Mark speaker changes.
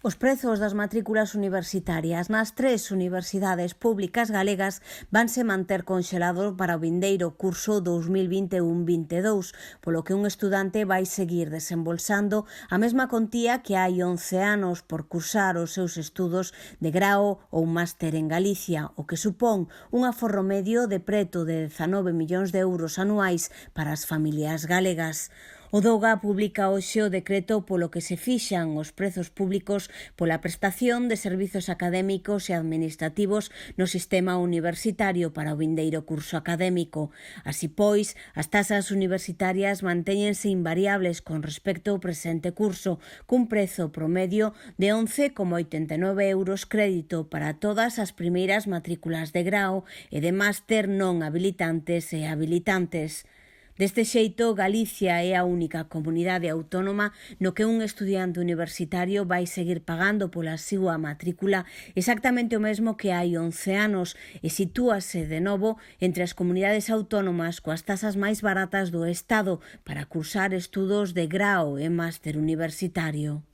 Speaker 1: Os prezos das matrículas universitarias nas tres universidades públicas galegas vanse manter conxelados para o vindeiro curso 2021-22, polo que un estudante vai seguir desembolsando a mesma contía que hai 11 anos por cursar os seus estudos de grao ou máster en Galicia, o que supón un aforro medio de preto de 19 millóns de euros anuais para as familias galegas. O DOGA publica hoxe o decreto polo que se fixan os prezos públicos pola prestación de servizos académicos e administrativos no sistema universitario para o vindeiro curso académico. Así pois, as tasas universitarias mantéñense invariables con respecto ao presente curso, cun prezo promedio de 11,89 euros crédito para todas as primeiras matrículas de grao e de máster non habilitantes e habilitantes. Deste xeito, Galicia é a única comunidade autónoma no que un estudiante universitario vai seguir pagando pola súa matrícula exactamente o mesmo que hai 11 anos e sitúase de novo entre as comunidades autónomas coas tasas máis baratas do Estado para cursar estudos de grao e máster universitario.